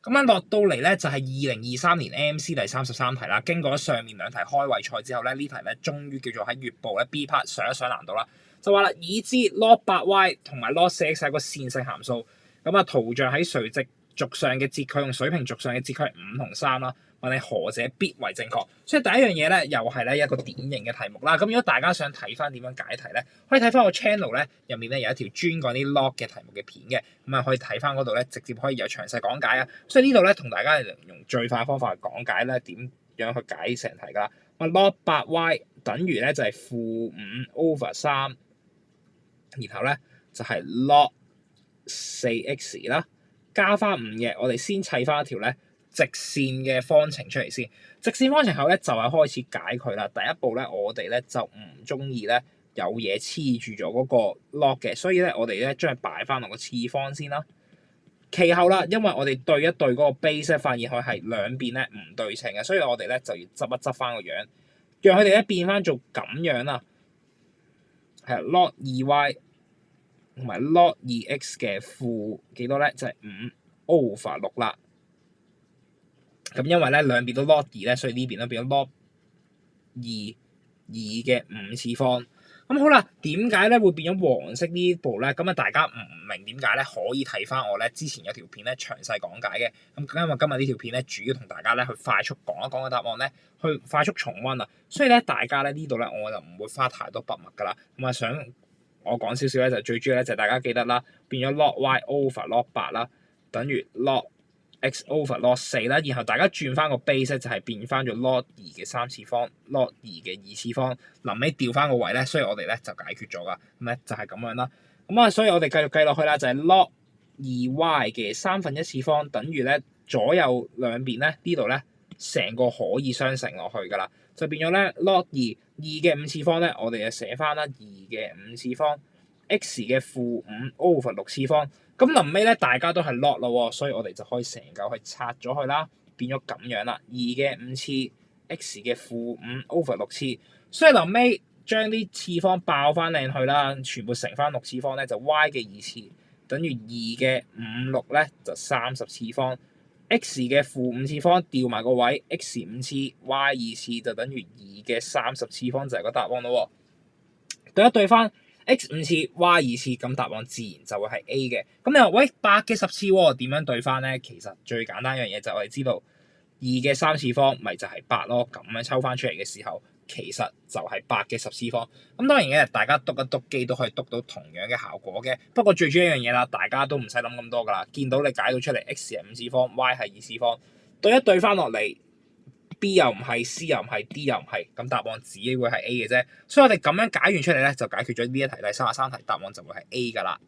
咁落到嚟咧就係2023年 MC 第33題啦。經過咗上面兩題開胃菜之後咧，呢題咧終於叫做喺月部咧 B part 上一上難度啦。就話啦，已知 log8y 同埋 log4x 係個線性函數，咁圖像喺垂直軸上嘅截距同水平軸上嘅截距係5同3啦。問你何者必為正確？所以第一樣嘢咧，又係咧一個典型嘅題目啦。咁如果大家想睇翻點樣解題咧，可以睇翻我 channel 咧入面咧有一條專講啲 log 嘅題目嘅片嘅，咁可以睇翻嗰度咧，直接可以有詳細講解啊。所以呢度咧同大家用最快方法去講解咧點樣去解成題噶。log8y 等於咧就係-5/3，然後咧就係 log4x 啦，加翻5嘅，我哋先砌翻一條咧直線嘅方程出嚟先。直線方程後咧就係開始解佢啦。第一步咧，我哋咧就唔中意咧有嘢黐住咗嗰個 log 嘅，所以咧我哋咧將佢擺翻落個次方先啦。其後啦，因為我哋對一對嗰個 base 咧，發現佢係兩邊咧唔對稱嘅，所以我哋咧就要執一執翻個樣，讓佢哋咧變翻做咁樣啦。係 log2y 同埋 log2x 嘅負幾多咧？就係5/6啦。咁因為咧兩邊都 log2咧，所以呢邊都變咗 log2嘅5次方。咁好啦，點解咧會變咗黃色呢步咧？咁大家唔明點解咧，可以睇翻我咧之前有條片咧詳細講解嘅。咁因為今日呢條片咧主要同大家咧去快速講一講個答案咧，去快速重溫啊。所以咧大家咧呢度咧我就唔會花太多筆墨噶啦。咁想我講少少咧，就最主要咧就大家記得啦，變咗 log y over log8啦，等於 log x over log4啦，然後大家轉翻個 base 咧，就係變翻咗 log2嘅3次方，log2嘅2次方，臨尾調翻個位咧，所以我哋咧就解決咗噶，咁咧就係咁樣啦。所以我哋繼續計落去啦，就係 log2y 嘅1/3次方等於咧左右兩邊咧呢度咧成個可以相乘落去噶啦，就變咗咧 log2嘅5次方咧，我哋就寫翻啦2嘅5次方 x 嘅-5/6次方。咁臨尾咧，大家都係 log 咯，所以我哋就可以成嚿去拆咗佢啦，變咗咁樣啦。2嘅5次 x 嘅-5/6次，所以臨尾將啲次方爆翻靚去啦，全部乘翻6次方咧，就 y 嘅2次等於2嘅5/6咧就30次方 ，x 嘅-5次方調埋個位 ，x 5次 y 2次就等於2嘅30次方就係個答案咯。對一對翻。x 5次 y 2次，咁答案自然就會係 A 嘅。咁你話喂8嘅10次喎，點樣對翻咧？其實最簡單一樣嘢就係我哋知道2嘅3次方咪就係8咯。咁樣抽翻出嚟嘅時候，其實就係8嘅10次方。咁當然嘅，大家篤一篤機都可以篤到同樣嘅效果嘅。不過最主要一樣嘢啦，大家都唔使諗咁多噶啦。見到你解到出嚟 x 係5次方 ，y 係2次方，對一對翻落嚟。B 又唔係 ，C 又唔係，D 又唔係，咁答案只會係 A 嘅啫。所以我哋咁樣解完出嚟咧，就解決咗呢一題第33題，答案就會係 A 噶啦。